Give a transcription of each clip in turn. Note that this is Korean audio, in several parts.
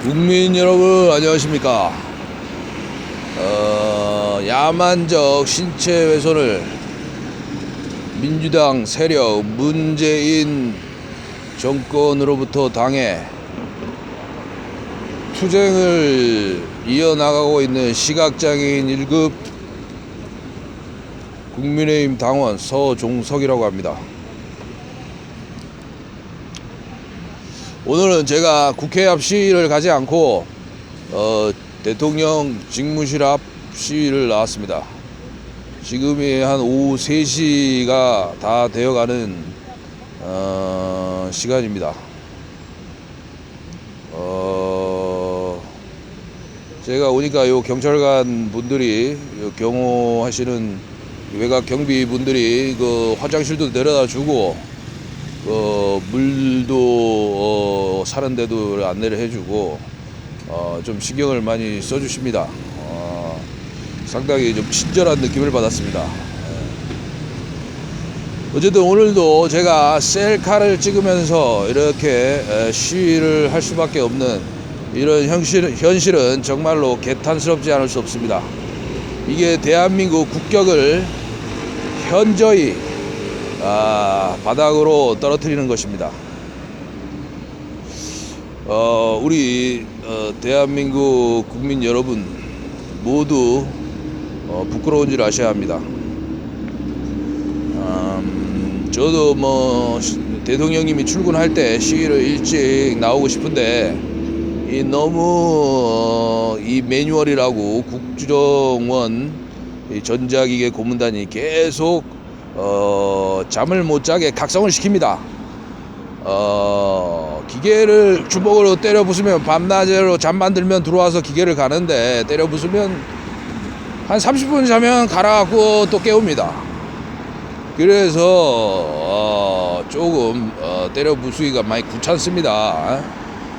국민 여러분 안녕하십니까. 야만적 신체 훼손을 민주당 세력 문재인 정권으로부터 당해 투쟁을 이어나가고 있는 시각장애인 1급 국민의힘 당원 서종석이라고 합니다. 오늘은 제가 국회 앞 시위를 가지 않고 대통령 직무실 앞 시위를 나왔습니다. 지금이 한 오후 3시가 다 되어가는 시간입니다. 제가 오니까 요 경찰관 분들이 요 경호하시는 외곽 경비 분들이 그 화장실도 데려다 주고 물도 사는 데도 안내를 해주고 좀 신경을 많이 써주십니다. 상당히 좀 친절한 느낌을 받았습니다. 어쨌든 오늘도 제가 셀카를 찍으면서 이렇게 시위를 할 수밖에 없는 이런 현실은 정말로 개탄스럽지 않을 수 없습니다. 이게 대한민국 국격을 현저히 바닥으로 떨어뜨리는 것입니다. 우리 대한민국 국민 여러분 모두 부끄러운 줄 아셔야 합니다. 저도 대통령님이 출근할 때 시위를 일찍 나오고 싶은데 너무 이 매뉴얼이라고 국정원 전자기계 고문단이 계속 잠을 못 자게 각성을 시킵니다. 기계를 주먹으로 때려 부수면 밤낮으로 잠만 들면 들어와서 기계를 가는데 때려 부수면 한 30분 자면 갈아갖고 또 깨웁니다. 그래서 조금 때려 부수기가 많이 귀찮습니다.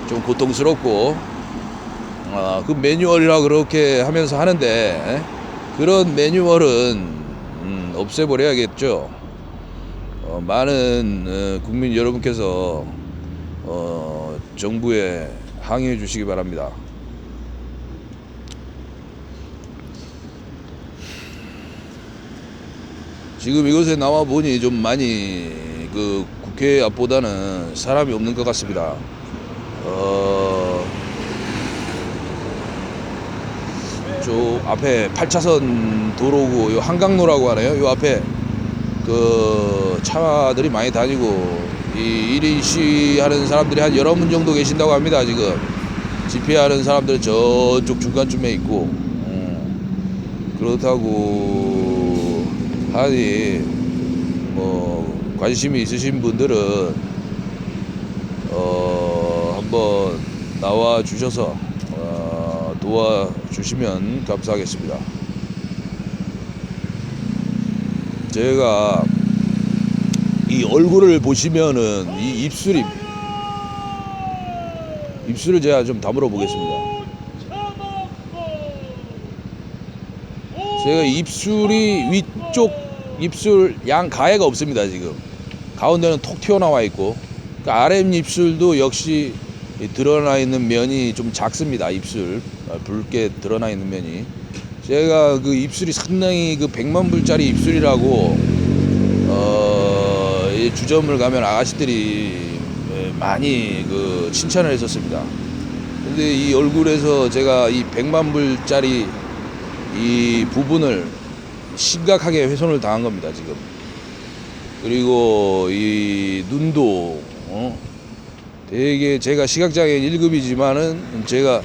좀 고통스럽고 그 매뉴얼이라 그렇게 하면서 하는데 그런 매뉴얼은 없애버려야겠죠. 많은 국민 여러분께서 정부에 항의해 주시기 바랍니다. 지금 이곳에 나와 보니 좀 많이 그 국회 앞보다는 사람이 없는 것 같습니다. 저 앞에 8차선 도로고 요 한강로라고 하네요. 요 앞에 그 차들이 많이 다니고 이 1인 시위하는 사람들이 한 여러 분 정도 계신다고 합니다. 지금 집회하는 사람들은 저쪽 중간쯤에 있고 그렇다고 하니 관심이 있으신 분들은 한번 나와 주셔서 도와주시면 감사하겠습니다. 제가 이 얼굴을 보시면은 이 입술을 제가 좀 다물어 보겠습니다. 제가 입술이 위쪽 입술 양 가해가 없습니다. 지금 가운데는 톡 튀어나와 있고 그 아랫 입술도 역시 드러나 있는 면이 좀 작습니다. 입술 붉게 드러나 있는 면이 제가 그 입술이 상당히 그 100만 불짜리 입술이라고 주점을 가면 아가씨들이 많이 그 칭찬을 했었습니다. 근데 이 얼굴에서 제가 이 100만 불짜리 이 부분을 심각하게 훼손을 당한 겁니다. 지금. 그리고 이 눈도 되게 제가 시각장애인 1급이지만은 제가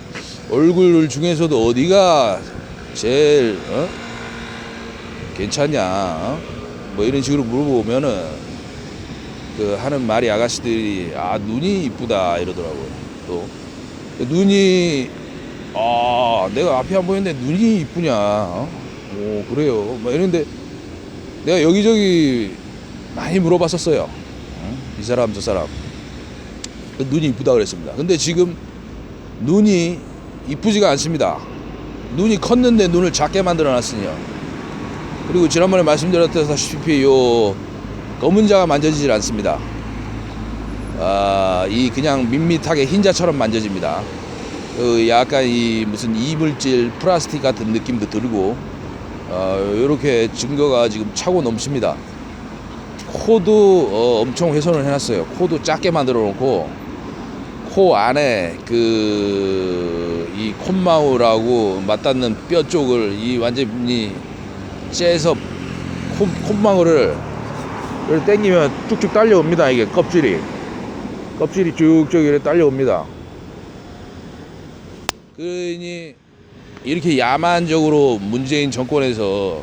얼굴 중에서도 어디가 제일 괜찮냐 뭐 이런 식으로 물어보면은 그 하는 말이 아가씨들이 눈이 이쁘다 이러더라고요. 또 눈이 내가 앞이 안 보이는데 눈이 이쁘냐 그래요 뭐 이런데 내가 여기저기 많이 물어봤었어요. 이 사람 저 사람 눈이 이쁘다 그랬습니다. 근데 지금 눈이 이쁘지가 않습니다. 눈이 컸는데 눈을 작게 만들어 놨으니요. 그리고 지난번에 말씀드렸다시피 요 검은 자가 만져지질 않습니다. 이 그냥 밋밋하게 흰자처럼 만져집니다. 약간 이 무슨 이물질 플라스틱 같은 느낌도 들고 이렇게 증거가 지금 차고 넘칩니다. 코도 엄청 훼손을 해놨어요. 코도 작게 만들어 놓고 코 안에 이 콧망울하고 맞닿는 뼈 쪽을 이 완전히 째서 콧망울을 당기면 쭉쭉 딸려옵니다. 이게 껍질이 쭉쭉 이렇게 딸려옵니다. 그러니 이렇게 야만적으로 문재인 정권에서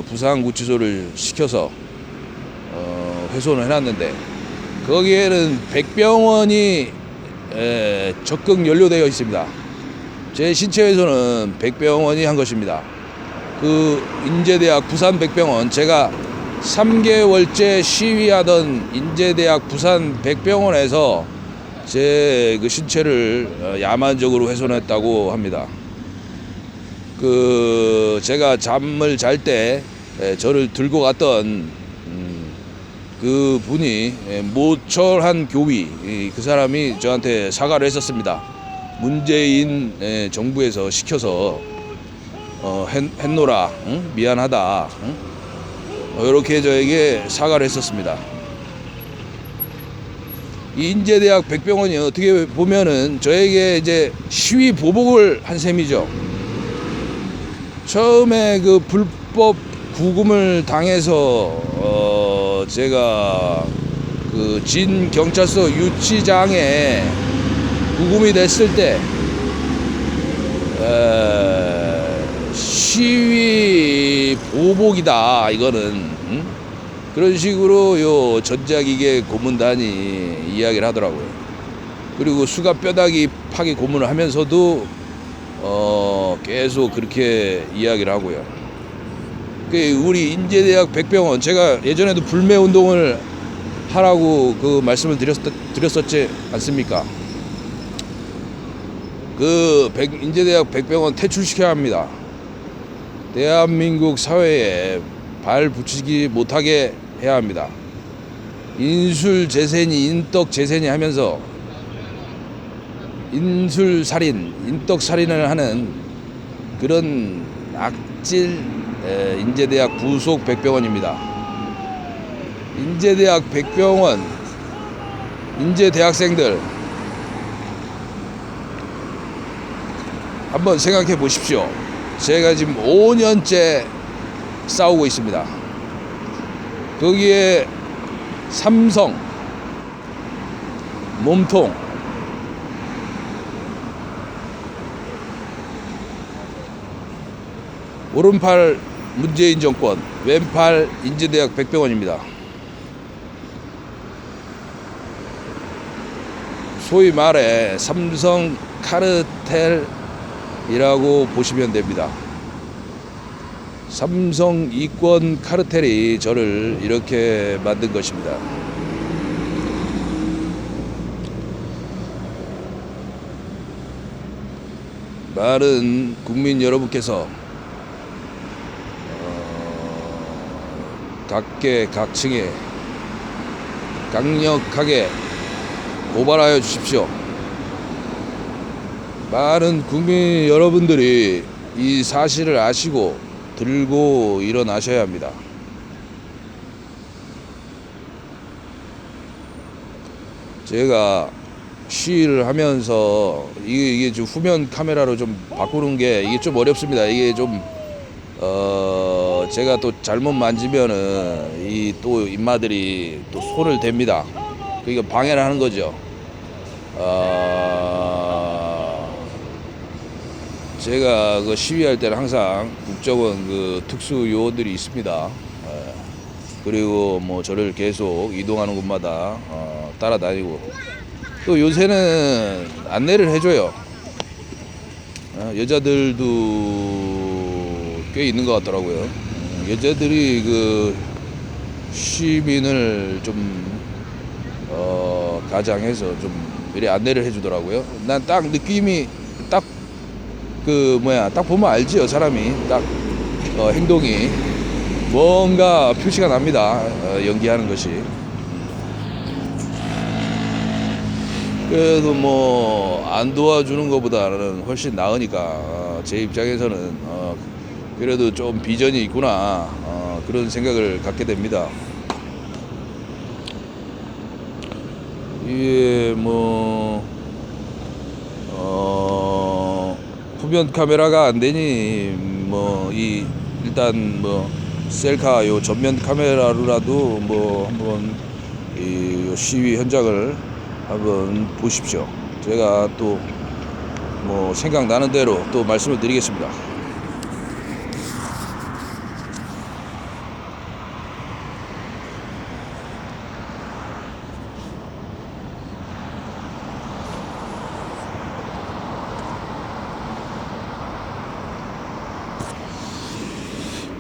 부산구치소를 시켜서 훼손을 해놨는데 거기에는 백병원이 적극 연루되어 있습니다. 제 신체 훼손은 백병원이 한 것입니다. 그 인제대학 부산 백병원, 제가 3개월째 시위하던 인제대학 부산 백병원에서 제 그 신체를 야만적으로 훼손했다고 합니다. 제가 잠을 잘 때 저를 들고 갔던 그 분이 모철한 교위, 그 사람이 저한테 사과를 했었습니다. 문재인 정부에서 시켜서 했노라, 미안하다, 이렇게 저에게 사과를 했었습니다. 이 인제대학 백병원이 어떻게 보면은 저에게 이제 시위 보복을 한 셈이죠. 처음에 그 불법 구금을 당해서 제가 그 진 경찰서 유치장에 구금이 됐을 때 시위 보복이다, 이거는. 그런 식으로 요 전자기계 고문단이 이야기를 하더라고요. 그리고 수갑 뼈다귀 파기 고문을 하면서도 계속 그렇게 이야기를 하고요. 우리 인제대학 백병원, 제가 예전에도 불매 운동을 하라고 그 말씀을 드렸었지 않습니까? 인제대학 백병원 퇴출시켜야 합니다. 대한민국 사회에 발 붙이지 못하게 해야 합니다. 인술재생이 인덕재생이 하면서 인술살인, 인덕살인을 하는 그런 악질 인제대학 부속 백병원입니다. 인제대학 백병원, 인제대학생들 한번 생각해 보십시오. 제가 지금 5년째 싸우고 있습니다. 거기에 삼성, 몸통, 오른팔 문재인 정권, 왼팔 인제대학 백병원입니다. 소위 말해 삼성 카르텔이라고 보시면 됩니다. 삼성 이권 카르텔이 저를 이렇게 만든 것입니다. 많은 국민 여러분께서 각계 각층에 강력하게 고발하여 주십시오. 많은 국민 여러분들이 이 사실을 아시고 들고 일어나셔야 합니다. 제가 시위를 하면서 이게 좀 후면 카메라로 좀 바꾸는 게 이게 좀 어렵습니다. 이게 좀 제가 또 잘못 만지면은 이 또 인마들이 또 손을 댑니다. 그러니까 방해를 하는 거죠. 제가 그 시위할 때는 항상 국정원 그 특수 요원들이 있습니다. 그리고 뭐 저를 계속 이동하는 곳마다 따라다니고, 또 요새는 안내를 해줘요. 여자들도 꽤 있는 것 같더라고요. 여자들이 그 시민을 좀 가장해서 좀 이렇게 안내를 해주더라고요. 난 딱 느낌이 딱 딱 보면 알지요. 사람이 딱 행동이 뭔가 표시가 납니다. 연기하는 것이. 그래도 뭐 안 도와주는 것보다는 훨씬 나으니까 제 입장에서는 그래도 좀 비전이 있구나 그런 생각을 갖게 됩니다. 이게 뭐 후면 카메라가 안 되니 뭐 일단 뭐 셀카 요 전면 카메라로라도 뭐 한번 이 시위 현장을 한번 보십시오. 제가 또 뭐 생각나는 대로 또 말씀을 드리겠습니다.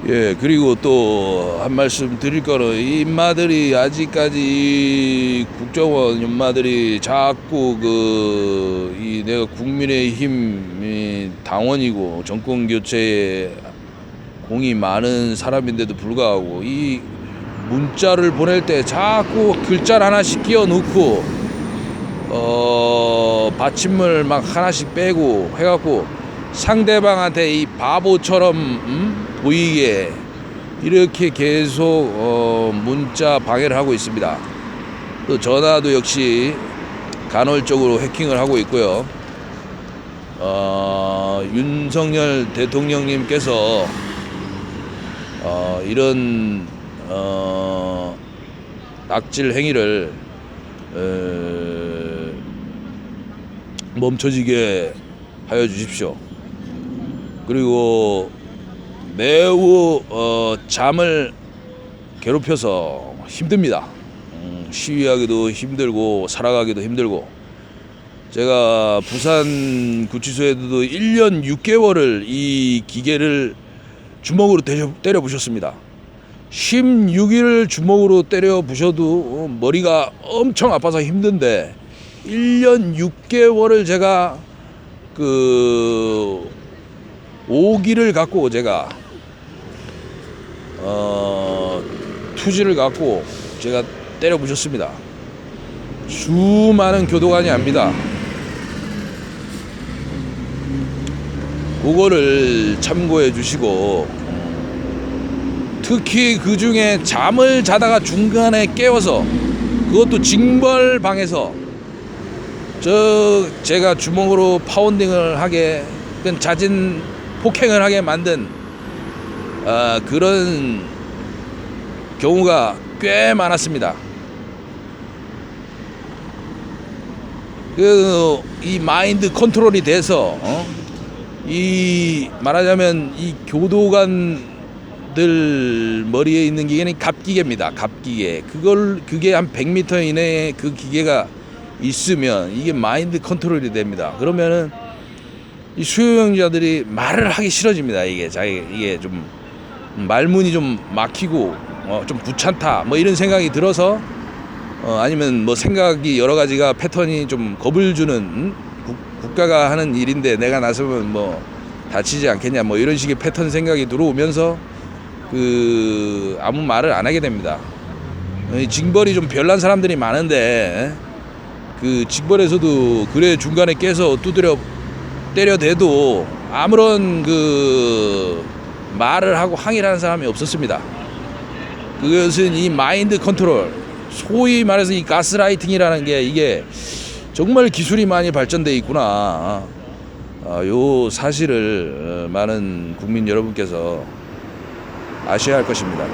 예, 그리고 또 한 말씀 드릴 거는 이 인마들이 아직까지 국정원 인마들이 자꾸 내가 국민의힘 당원이고 정권 교체에 공이 많은 사람인데도 불구하고 이 문자를 보낼 때 자꾸 글자 하나씩 끼워 넣고 받침을 막 하나씩 빼고 해갖고 상대방한테 이 바보처럼 보이게 이렇게 계속 문자 방해를 하고 있습니다. 또 전화도 역시 간헐적으로 해킹을 하고 있고요. 윤석열 대통령님께서 이런 악질 행위를 멈춰지게 하여 주십시오. 그리고 매우 잠을 괴롭혀서 힘듭니다. 시위하기도 힘들고 살아가기도 힘들고 제가 부산 구치소에도 1년 6개월을 이 기계를 주먹으로 때려 부셨습니다. 16일을 주먹으로 때려 부셔도 머리가 엄청 아파서 힘든데 1년 6개월을 제가 5기를 갖고 제가 투지를 갖고 제가 때려 부셨습니다. 수많은 교도관이 압니다. 그거를 참고해 주시고 특히 그 중에 잠을 자다가 중간에 깨워서 그것도 징벌방에서 제가 주먹으로 파운딩을 하게 자진 폭행을 하게 만든 그런 경우가 꽤 많았습니다. 이 마인드 컨트롤이 돼서 이 말하자면 이 교도관들 머리에 있는 기계는 갑기계입니다. 갑기계. 그게 한 100m 이내에 그 기계가 있으면 이게 마인드 컨트롤이 됩니다. 그러면은 이 수용자들이 말을 하기 싫어집니다. 이게 좀 말문이 좀 막히고 좀 귀찮다 뭐 이런 생각이 들어서 아니면 뭐 생각이 여러 가지가 패턴이 좀 겁을 주는 국가가 하는 일인데 내가 나서면 뭐 다치지 않겠냐 뭐 이런 식의 패턴 생각이 들어오면서 아무 말을 안 하게 됩니다. 징벌이 좀 별난 사람들이 많은데 그 징벌에서도 그래 중간에 깨서 두드려 때려대도 아무런 말을 하고 항의를 하는 사람이 없었습니다. 그것은 이 마인드 컨트롤, 소위 말해서 이 가스라이팅이라는 게 이게 정말 기술이 많이 발전돼 있구나. 요 사실을 많은 국민 여러분께서 아셔야 할 것입니다.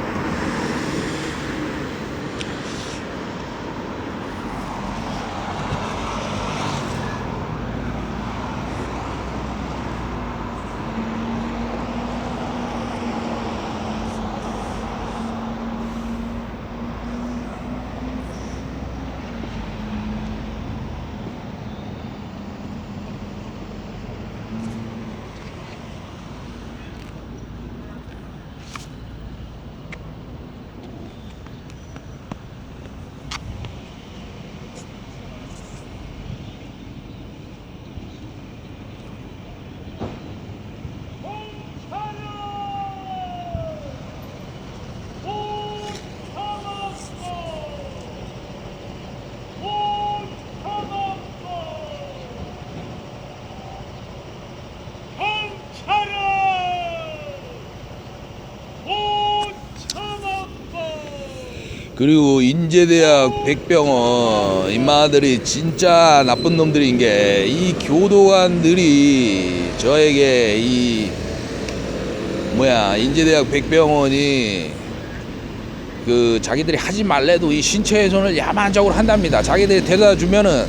그리고 인제대학 백병원 인마들이 진짜 나쁜 놈들인 게 이 교도관들이 저에게 이 인제대학 백병원이 그 자기들이 하지 말래도 이 신체훼손을 야만적으로 한답니다. 자기들이 데려다 주면은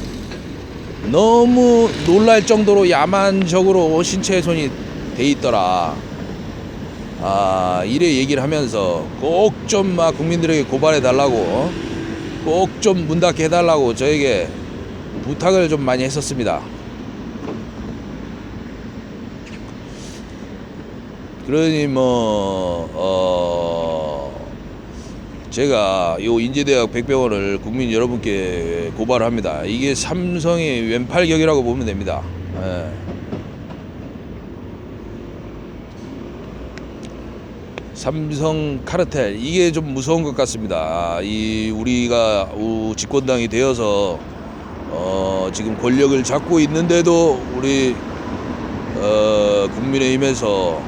너무 놀랄 정도로 야만적으로 신체훼손이 돼 있더라. 이래 얘기를 하면서 꼭 좀 막 국민들에게 고발해 달라고, 꼭 좀 문 닫게 해달라고 저에게 부탁을 좀 많이 했었습니다. 그러니 제가 요 인제대학 백병원을 국민 여러분께 고발을 합니다. 이게 삼성의 왼팔격이라고 보면 됩니다. 예. 삼성 카르텔, 이게 좀 무서운 것 같습니다. 우리가 집권당이 되어서 지금 권력을 잡고 있는데도 우리 국민의힘에서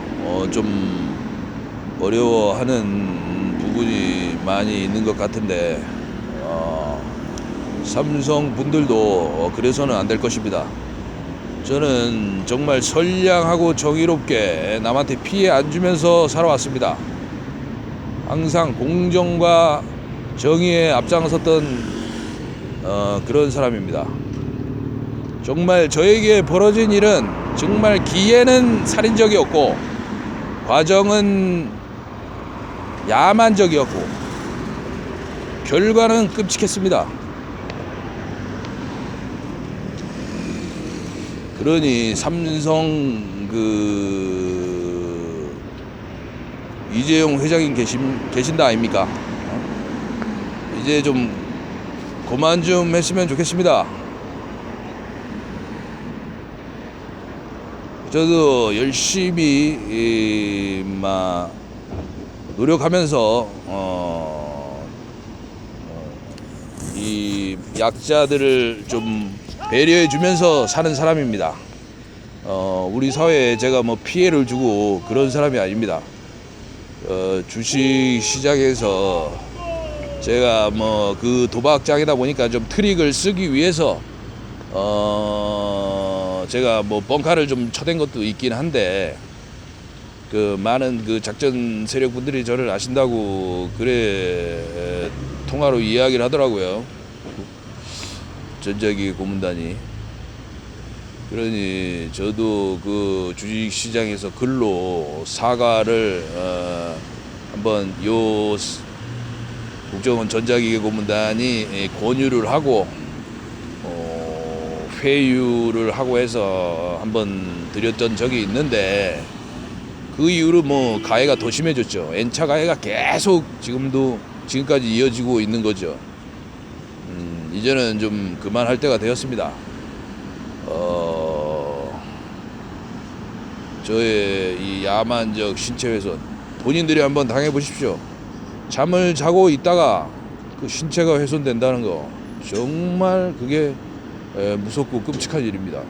좀 어려워하는 부분이 많이 있는 것 같은데, 삼성 분들도 그래서는 안 될 것입니다. 저는 정말 선량하고 정의롭게 남한테 피해 안 주면서 살아왔습니다. 항상 공정과 정의에 앞장섰던 그런 사람입니다. 정말 저에게 벌어진 일은 정말 기회는 살인적이었고 과정은 야만적이었고 결과는 끔찍했습니다. 그러니 삼성 이재용 회장님 계신다 아닙니까? 이제 좀 그만 좀 했으면 좋겠습니다. 저도 열심히 노력하면서 이 약자들을 좀 배려해 주면서 사는 사람입니다. 우리 사회에 제가 피해를 주고 그런 사람이 아닙니다. 주식 시장에서 제가 그 도박장이다 보니까 좀 트릭을 쓰기 위해서 제가 뻥카를 좀 쳐댄 것도 있긴 한데, 그 많은 그 작전 세력 분들이 저를 아신다고 그래 통화로 이야기를 하더라고요. 전자기계 고문단이. 그러니 저도 그 주식시장에서 글로 사과를 한번 요 국정원 전자기계 고문단이 권유를 하고 회유를 하고 해서 한번 드렸던 적이 있는데, 그 이후로 가해가 더 심해졌죠. N차 가해가 계속 지금까지 이어지고 있는 거죠. 이제는 좀 그만할 때가 되었습니다. 저의 이 야만적 신체훼손 본인들이 한번 당해보십시오. 잠을 자고 있다가 그 신체가 훼손된다는 거 정말 그게 무섭고 끔찍한 일입니다.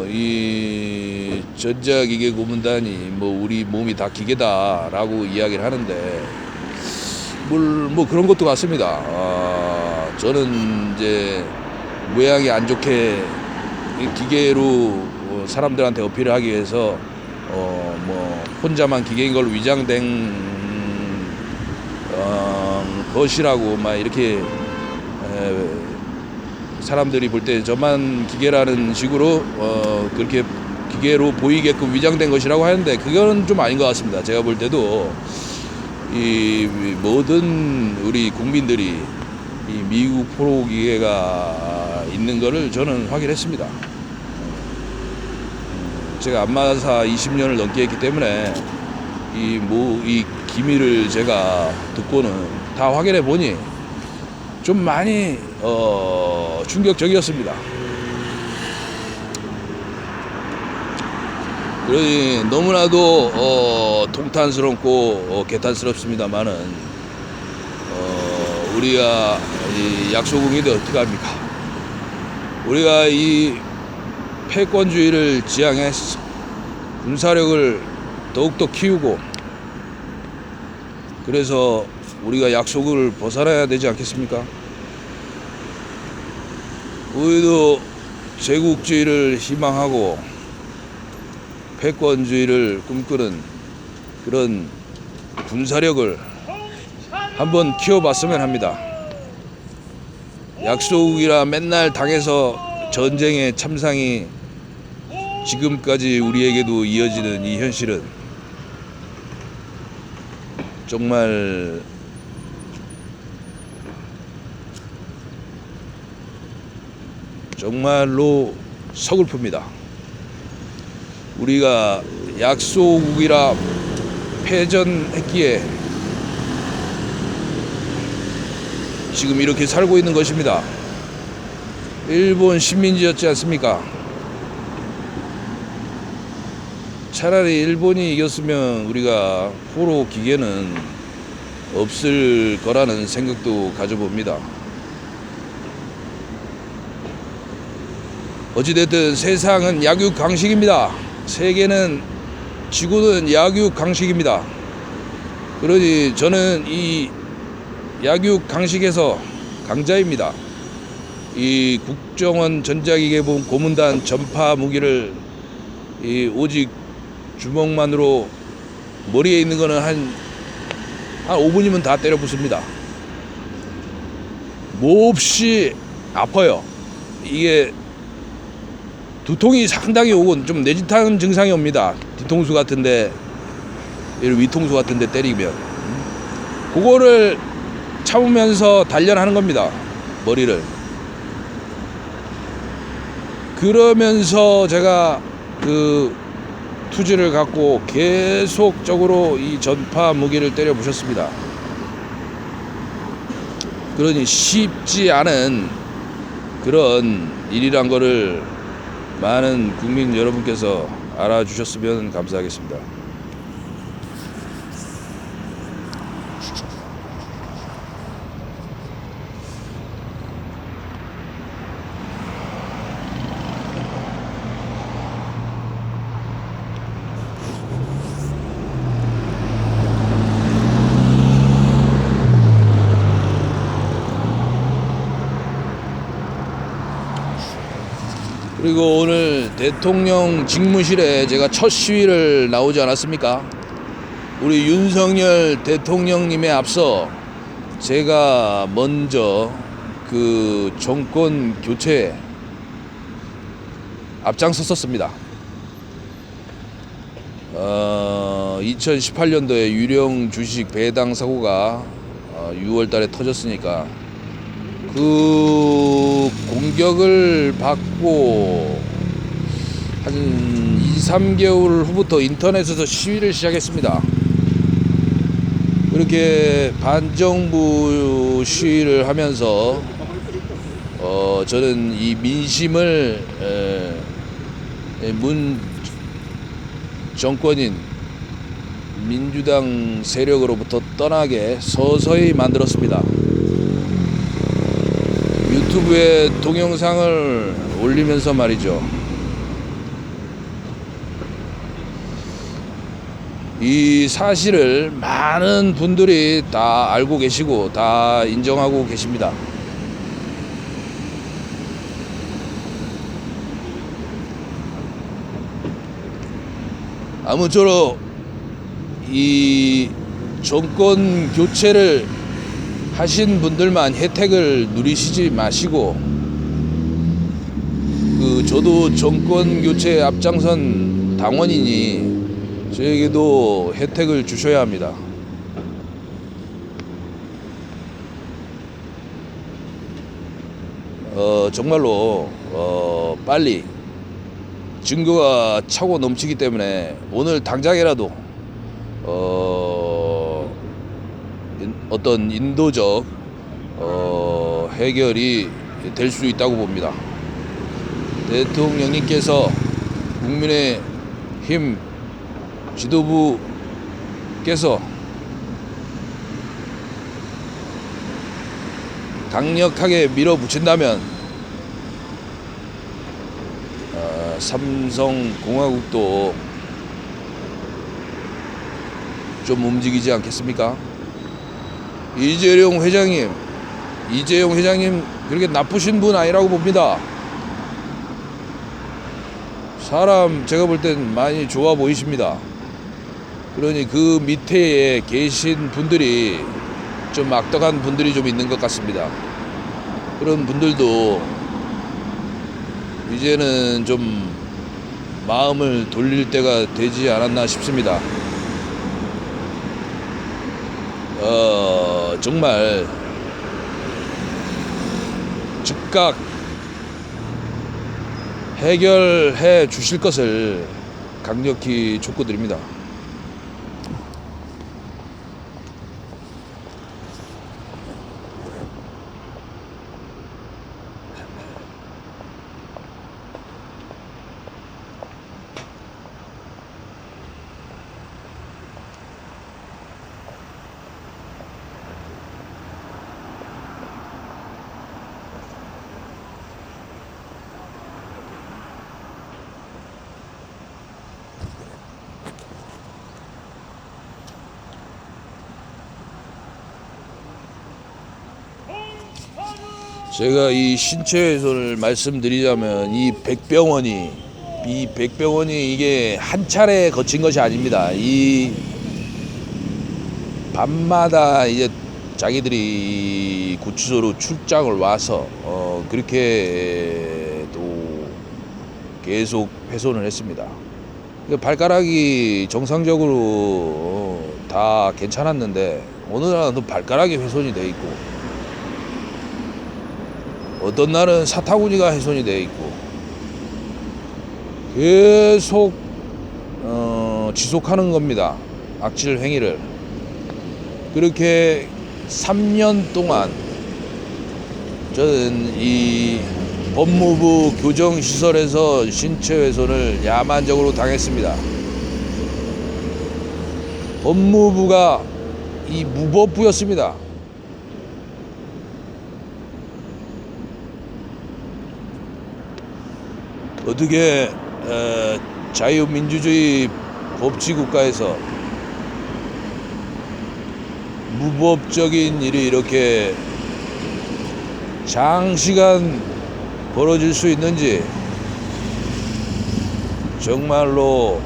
이 전자기계 고문단이 우리 몸이 다 기계다라고 이야기를 하는데 그런 것도 같습니다. 저는 이제 모양이 안 좋게 기계로 사람들한테 어필을 하기 위해서 혼자만 기계인 걸로 위장된 것이라고 이렇게 사람들이 볼 때 저만 기계라는 식으로 그렇게 기계로 보이게끔 위장된 것이라고 하는데, 그건 좀 아닌 것 같습니다. 제가 볼 때도 이 모든 우리 국민들이 이 미국 프로 기계가 있는 거를 저는 확인했습니다. 제가 안마사 20년을 넘게 했기 때문에 이 기밀을 제가 듣고는 다 확인해 보니 좀 많이 충격적이었습니다. 그러니 너무나도 통탄스럽고 개탄스럽습니다만은 우리가 이 약소국인데 어떡합니까? 우리가 이 패권주의를 지향해서 군사력을 더욱더 키우고 그래서 우리가 약속을 벗어나야 되지 않겠습니까? 우리도 제국주의를 희망하고 패권주의를 꿈꾸는 그런 군사력을 한번 키워봤으면 합니다. 약소국이라 맨날 당해서 전쟁의 참상이 지금까지 우리에게도 이어지는 이 현실은 정말 정말로 서글픕니다. 우리가 약소국이라 패전했기에 지금 이렇게 살고 있는 것입니다. 일본 식민지였지 않습니까? 차라리 일본이 이겼으면 우리가 포로 기계는 없을 거라는 생각도 가져봅니다. 어찌됐든 세상은 약육강식입니다. 세계는 지구는 약육강식입니다. 그러니 저는 이 약육강식에서 강자입니다. 이 국정원 전자기계 고문단 전파 무기를 오직 주먹만으로 머리에 있는 거는 한 5분이면 다 때려 부숩니다. 몹시 아파요. 이게 두통이 상당히 오고 좀 뇌진탕 증상이 옵니다. 뒤통수 같은데, 위통수 같은데 때리면 그거를 참으면서 단련하는 겁니다. 머리를. 그러면서 제가 그 투지를 갖고 계속적으로 이 전파 무기를 때려 부셨습니다. 그러니 쉽지 않은 그런 일이란 거를 많은 국민 여러분께서 알아주셨으면 감사하겠습니다. 그리고 오늘 대통령 직무실에 제가 첫 시위를 나오지 않았습니까? 우리 윤석열 대통령님에 앞서 제가 먼저 그 정권 교체에 앞장섰었습니다. 2018년도에 유령 주식 배당 사고가 6월 달에 터졌으니까 그 공격을 받고 한 2, 3개월 후부터 인터넷에서 시위를 시작했습니다. 그렇게 반정부 시위를 하면서 저는 이 민심을 문 정권인 민주당 세력으로부터 떠나게 서서히 만들었습니다. 유튜브에 동영상을 올리면서 말이죠. 이 사실을 많은 분들이 다 알고 계시고 다 인정하고 계십니다. 아무쪼록 이 정권 교체를 하신 분들만 혜택을 누리시지 마시고 저도 정권 교체에 앞장선 당원이니 저에게도 혜택을 주셔야 합니다. 정말로 빨리 증거가 차고 넘치기 때문에 오늘 당장이라도 어떤 인도적 해결이 될 수 있다고 봅니다. 대통령님께서 국민의힘 지도부께서 강력하게 밀어붙인다면 삼성공화국도 좀 움직이지 않겠습니까? 이재용 회장님 그렇게 나쁘신 분 아니라고 봅니다. 사람 제가 볼 땐 많이 좋아 보이십니다. 그러니 그 밑에 계신 분들이 좀 악덕한 분들이 좀 있는 것 같습니다. 그런 분들도 이제는 좀 마음을 돌릴 때가 되지 않았나 싶습니다. 정말 즉각 해결해 주실 것을 강력히 촉구드립니다. 제가 이 신체훼손을 말씀드리자면 이 백병원이 이게 한 차례 거친 것이 아닙니다. 이 밤마다 이제 자기들이 구치소로 출장을 와서 그렇게 또 계속 훼손을 했습니다. 발가락이 정상적으로 다 괜찮았는데 어느 날은 발가락이 훼손이 돼 있고 어떤 날은 사타구니가 훼손이 되어 있고 계속 지속하는 겁니다. 악질 행위를. 그렇게 3년 동안 저는 이 법무부 교정시설에서 신체훼손을 야만적으로 당했습니다. 법무부가 이 무법부였습니다. 어떻게 자유민주주의 법치국가에서 무법적인 일이 이렇게 장시간 벌어질 수 있는지 정말로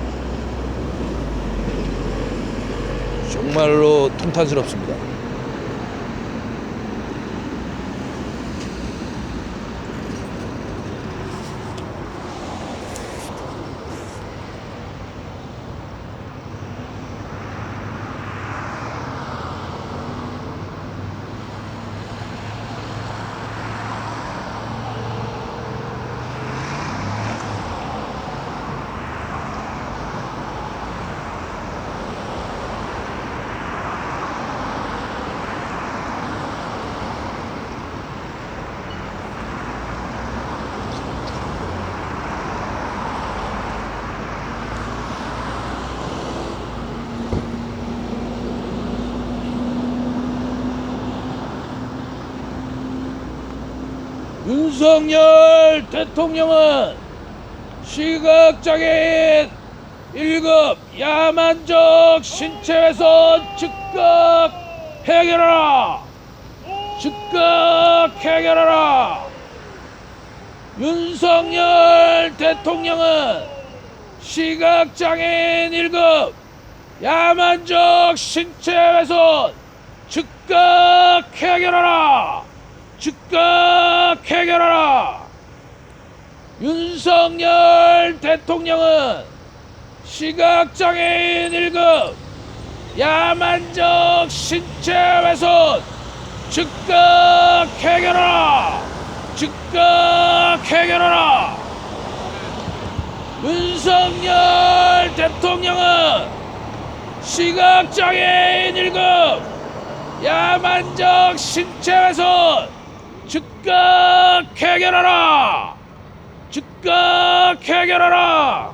통탄스럽습니다. 윤석열 대통령은 시각장애인 1급 야만적 신체훼손 즉각 해결하라! 즉각 해결하라! 윤석열 대통령은 시각장애인 1급 야만적 신체훼손 즉각 해결하라! 즉각 해결하라! 윤석열 대통령은 시각장애인 1급 야만적 신체훼손 즉각 해결하라! 즉각 해결하라! 윤석열 대통령은 시각장애인 1급 야만적 신체훼손 즉각 해결하라! 즉각 해결하라!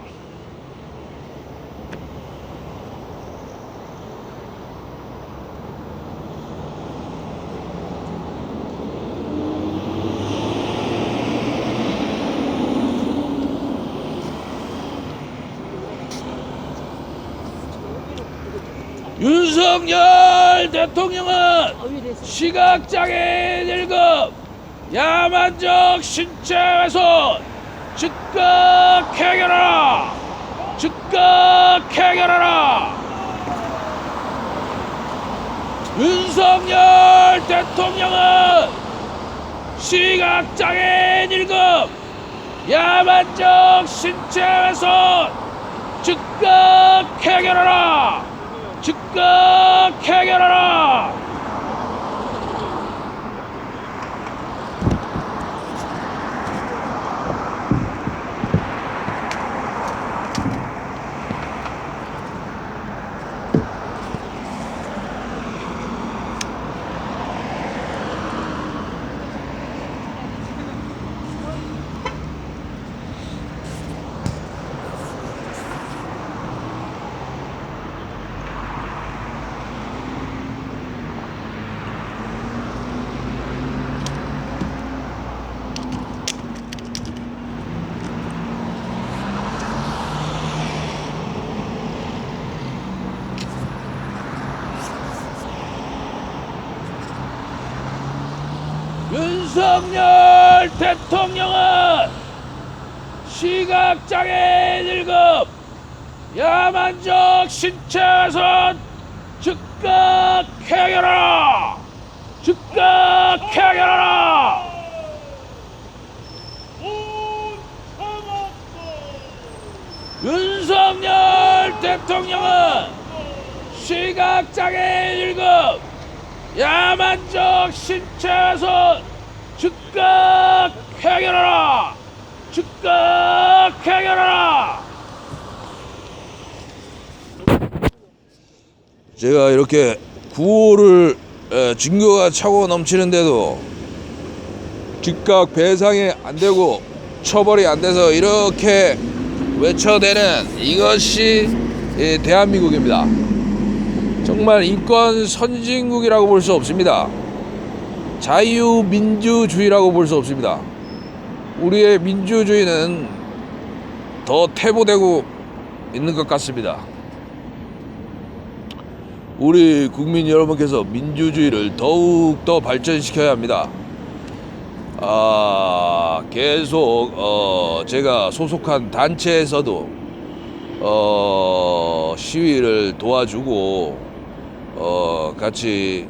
윤석열 대통령은 시각장애인 1급 야만적 신체 훼손 즉각 해결하라. 즉각 해결하라. 윤석열 대통령은 시각장애인 1급 야만적 신체 훼손 즉각 해결하라. 즉각 해결하라. 윤석열 대통령은 시각장애인 1급 야만적 신체 훼손 즉각 해결하라. 즉각 해결하라. 윤석열 대통령은 시각장애인 1급 야만적 신체 훼손 즉각 해결하라. 즉각 해결하라. 제가 이렇게 구호를 증거가 차고 넘치는데도 즉각 배상이 안 되고 처벌이 안 돼서 이렇게 외쳐대는 이것이 대한민국입니다. 정말 인권 선진국이라고 볼 수 없습니다. 자유민주주의라고 볼 수 없습니다. 우리의 민주주의는 더 퇴보되고 있는 것 같습니다. 우리 국민 여러분께서 민주주의를 더욱 더 발전시켜야 합니다. 계속 제가 소속한 단체에서도 시위를 도와주고 같이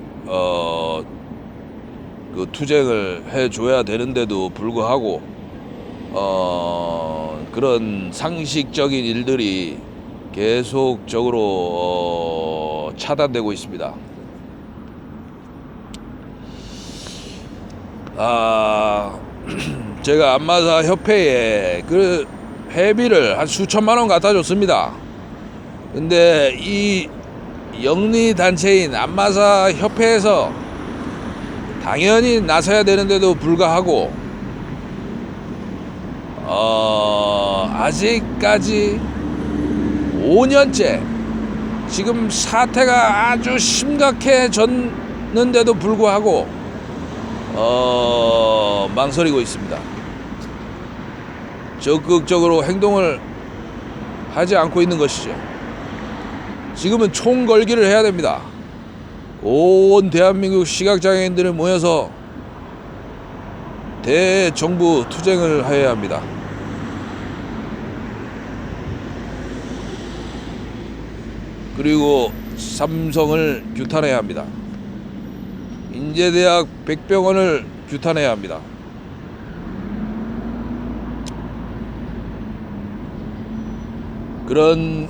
그 투쟁을 해줘야 되는데도 불구하고 그런 상식적인 일들이 계속적으로 차단되고 있습니다. 제가 안마사 협회에 그 회비를 한 수천만 원 갖다 줬습니다. 근데 이 영리 단체인 안마사 협회에서 당연히 나서야 되는데도 불구하고 아직까지 5년째 지금 사태가 아주 심각해졌는데도 불구하고 망설이고 있습니다. 적극적으로 행동을 하지 않고 있는 것이죠. 지금은 총걸기를 해야 됩니다. 온 대한민국 시각장애인들을 모여서 대정부 투쟁을 해야 합니다. 그리고 삼성을 규탄해야 합니다. 인제대학 백병원을 규탄해야 합니다. 그런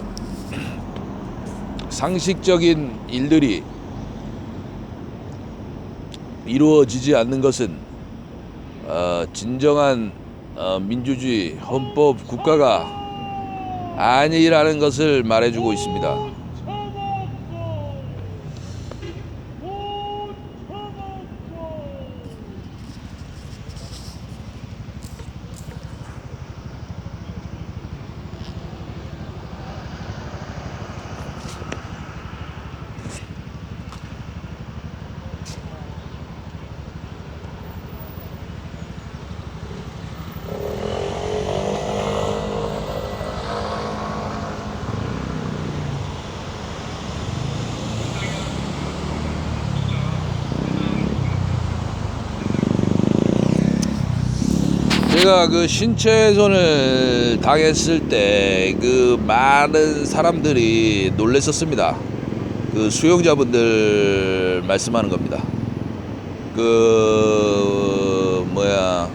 상식적인 일들이 이루어지지 않는 것은 진정한 민주주의 헌법 국가가 아니라는 것을 말해주고 있습니다. 제가 그 신체훼손을 당했을 때 그 많은 사람들이 놀랬었습니다. 그 수용자분들 말씀하는 겁니다. 그 뭐야,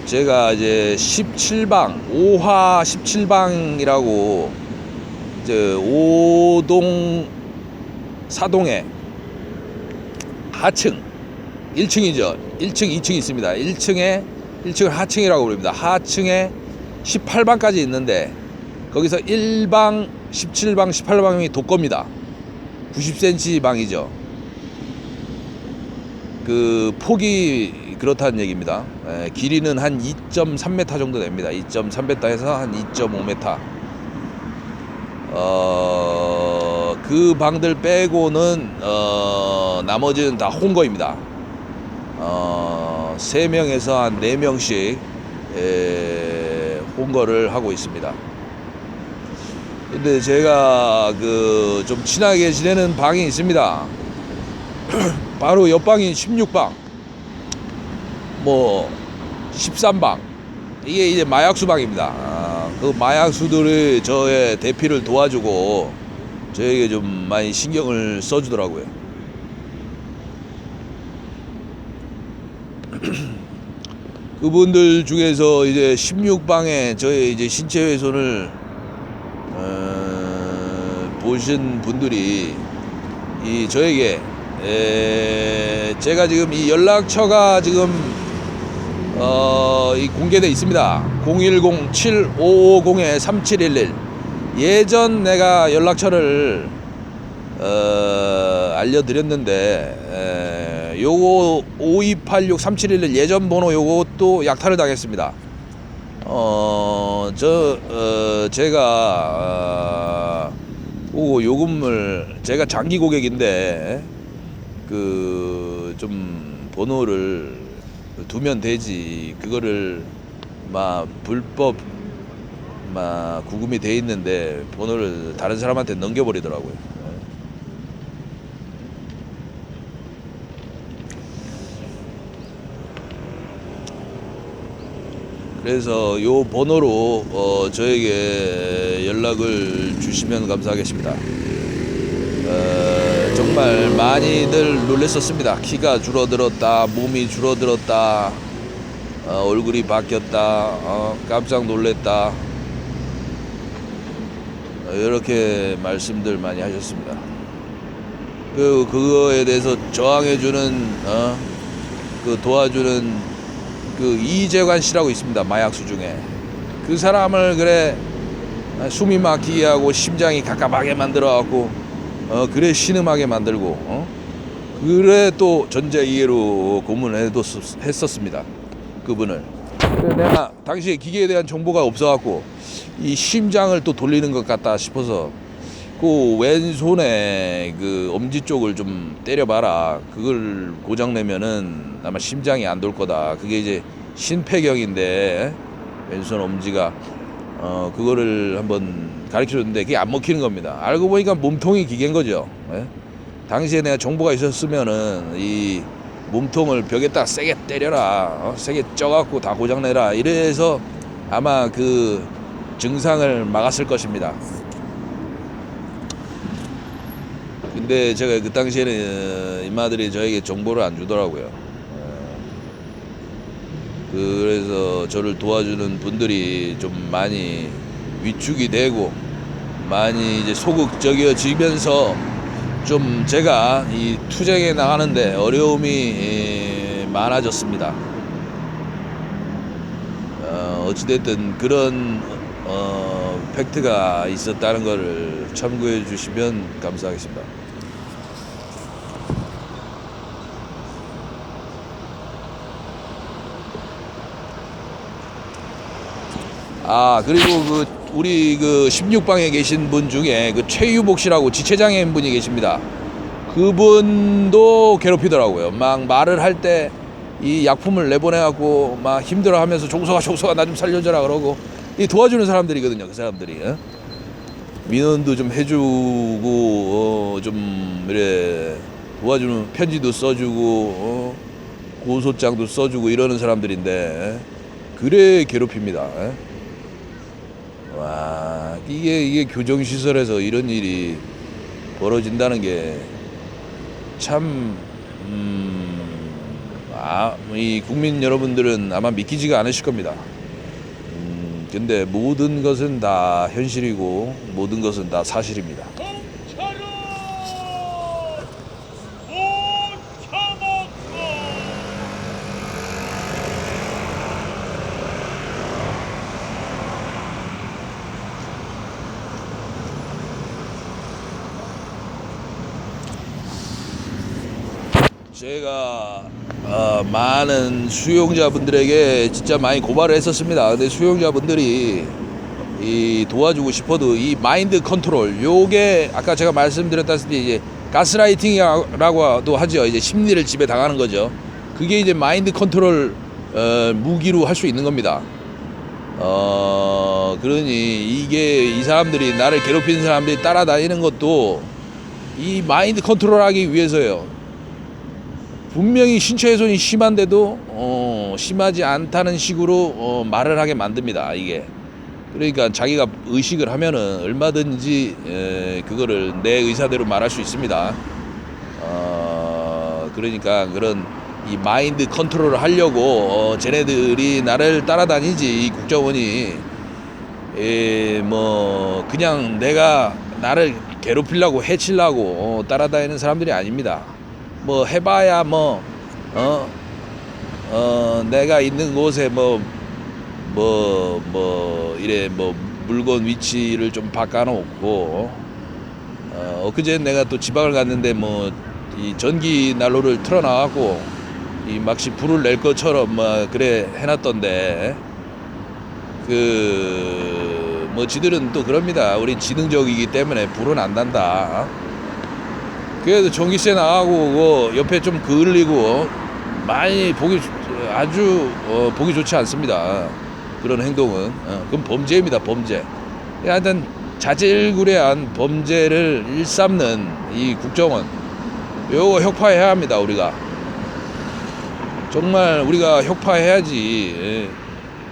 제가 이제 17방 5화 17방이라고 이제 5동 4동에 하층 1층이죠. 1층 2층이 있습니다. 1층을 하층이라고 부릅니다. 하층에 18방까지 있는데 거기서 1방 17방 18방이 독거입니다. 90cm 방이죠. 그 폭이 그렇다는 얘기입니다. 길이는 한 2.3m 정도 됩니다. 2.3m에서 한 2.5m. 그 방들 빼고는 나머지는 다 홍거입니다. 3명에서 한 4명씩 홍거를 하고 있습니다. 근데 제가 그 좀 친하게 지내는 방이 있습니다. 바로 옆방이 16방, 뭐 13방, 이게 이제 마약수 방입니다. 그 마약수들이 저의 대피를 도와주고 저에게 좀 많이 신경을 써주더라고요. 그분들 중에서 이제 16방에 저의 이제 신체훼손을 보신 분들이 이 저에게 제가 지금 이 연락처가 지금 이 공개돼 있습니다. 010-7550-3711. 예전 내가 연락처를 알려드렸는데 요거 5286-3711 예전 번호 요것도 약탈을 당했습니다. 제가 요금을 제가 장기 고객인데 그 좀 번호를 두면 되지, 그거를 막 불법 막 구금이 돼 있는데 번호를 다른 사람한테 넘겨버리더라고요. 그래서 요 번호로 저에게 연락을 주시면 감사하겠습니다. 정말 많이들 놀랬었습니다. 키가 줄어들었다, 몸이 줄어들었다, 얼굴이 바뀌었다, 깜짝 놀랬다, 이렇게 말씀들 많이 하셨습니다. 그거에 대해서 저항해주는 그 도와주는 그 이재관 씨라고 있습니다. 마약수 중에. 그 사람을 그래 숨이 막히게 하고 심장이 갑갑하게 만들어 갖고 그래 신음하게 만들고 그래 또 전자기계로 고문을 했었습니다. 그분을. 내가 당시에 기계에 대한 정보가 없어 갖고 이 심장을 또 돌리는 것 같다 싶어서 그 왼손에 그 엄지 쪽을 좀 때려봐라. 그걸 고장내면은 아마 심장이 안 돌 거다. 그게 이제 신폐경인데 왼손 엄지가 그거를 한번 가르쳐줬는데 그게 안 먹히는 겁니다. 알고 보니까 몸통이 기계인 거죠. 당시에 내가 정보가 있었으면은 이 몸통을 벽에다 세게 때려라, 세게 쪄갖고 다 고장내라, 이래서 아마 그 증상을 막았을 것입니다. 근데 제가 그 당시에는 이마들이 저에게 정보를 안 주더라고요. 그래서 저를 도와주는 분들이 좀 많이 위축이 되고 많이 이제 소극적이어지면서 좀 제가 이 투쟁에 나가는데 어려움이 많아졌습니다. 어찌됐든 그런 팩트가 있었다는 것을 참고해 주시면 감사하겠습니다. 그리고 우리 16방에 계신 분 중에 최유복 씨라고 지체장애인 분이 계십니다. 그분도 괴롭히더라고요. 막 말을 할 때 이 약품을 내보내갖고 막 힘들어하면서 종서가 나 좀 살려줘라 그러고, 이 도와주는 사람들이거든요. 그 사람들이 민원도 좀 해주고 좀 이래 도와주는 편지도 써주고 고소장도 써주고 이러는 사람들인데 그래 괴롭힙니다. 와, 이게 교정시설에서 이런 일이 벌어진다는 게 참, 이 국민 여러분들은 아마 믿기지가 않으실 겁니다. 근데 모든 것은 다 현실이고 모든 것은 다 사실입니다. 제가 많은 수용자분들에게 진짜 많이 고발을 했었습니다. 근데 수용자분들이 이 도와주고 싶어도 이 마인드 컨트롤, 요게 아까 제가 말씀드렸다시피 이제 가스라이팅이라고도 하죠. 이제 심리를 지배 당하는 거죠. 그게 이제 마인드 컨트롤 무기로 할 수 있는 겁니다. 그러니 이게 이 사람들이 나를 괴롭히는 사람들이 따라다니는 것도 이 마인드 컨트롤하기 위해서예요. 분명히 신체 훼손이 심한데도 심하지 않다는 식으로 말을 하게 만듭니다. 이게 그러니까 자기가 의식을 하면은 얼마든지 그거를 내 의사대로 말할 수 있습니다. 그러니까 그런 이 마인드 컨트롤을 하려고 쟤네들이 나를 따라다니지. 이 국정원이 뭐 그냥 내가 나를 괴롭히려고 해치려고 따라다니는 사람들이 아닙니다. 뭐 해봐야 내가 있는 곳에 이래 물건 위치를 좀 바꿔놓고 엊그제 내가 또 지방을 갔는데 이 전기 난로를 틀어놔갖고 이 막시 불을 낼 것처럼 그래 해놨던데 지들은 또 그럽니다. 우린 지능적이기 때문에 불은 안 난다. 그래도 전기세 나가고 옆에 좀 그을리고 많이 아주 보기 좋지 않습니다. 그런 행동은 그건 범죄입니다. 범죄. 하여튼 자질구레한 범죄를 일삼는 이 국정원, 요거 혁파해야 합니다. 우리가 정말 우리가 혁파해야지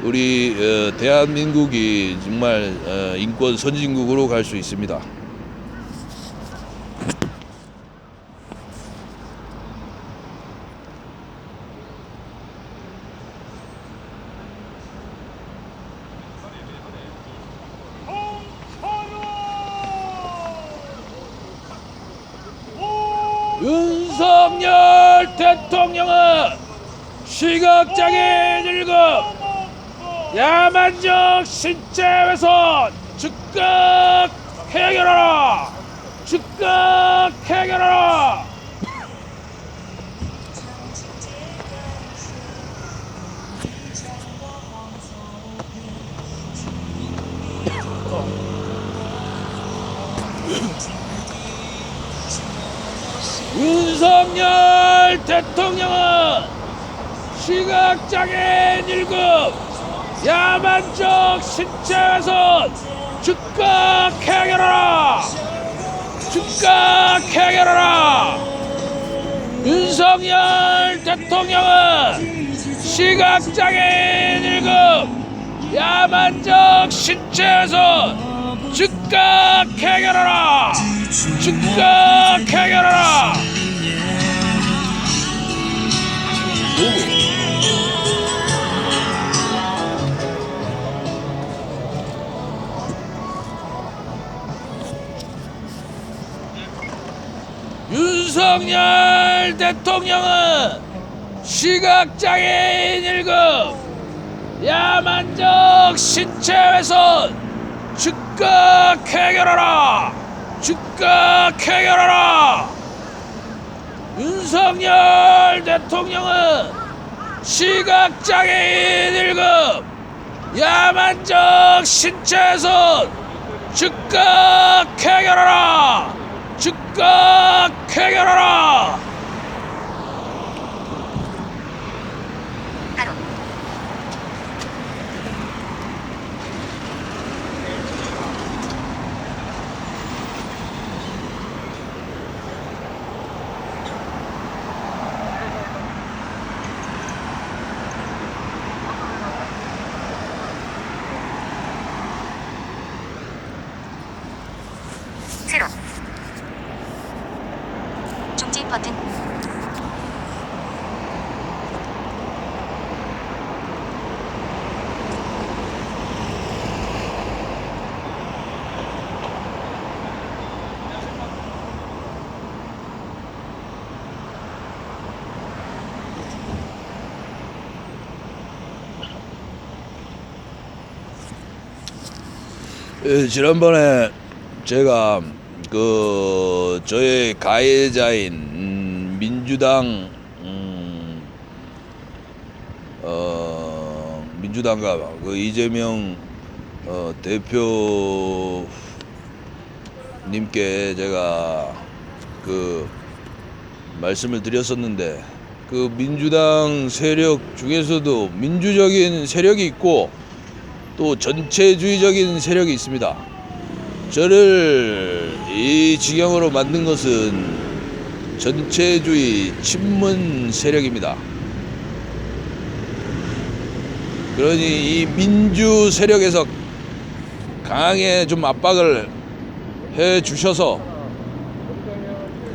우리 대한민국이 정말 인권 선진국으로 갈 수 있습니다. 윤석열 대통령은 시각장애인 1급 야만적 신체훼손 즉각 해결하라! 즉각 해결하라! 윤석열 대통령은 시각장애인 1급 야만적 신체훼손 즉각 해결하라! 즉각 해결하라! 윤석열 대통령은 시각장애인 1급 야만적 신체훼손 즉각 해결하라! 즉각 해결하라! 윤석열 대통령은 시각장애인 1급 야만적 신체훼손 즉각 해결하라! 즉각 해결하라! 윤석열 대통령은 시각장애인 1급 야만적 신체훼손 즉각 해결하라! 즉각 해결하라! 예, 지난번에 제가 그 저의 가해자인 민주당 민주당가 그 이재명 대표님께 제가 그 말씀을 드렸었는데, 그 민주당 세력 중에서도 민주적인 세력이 있고 또 전체주의적인 세력이 있습니다. 저를 이 지경으로 만든 것은 전체주의 친문 세력입니다. 그러니 이 민주 세력에서 강하게 좀 압박을 해 주셔서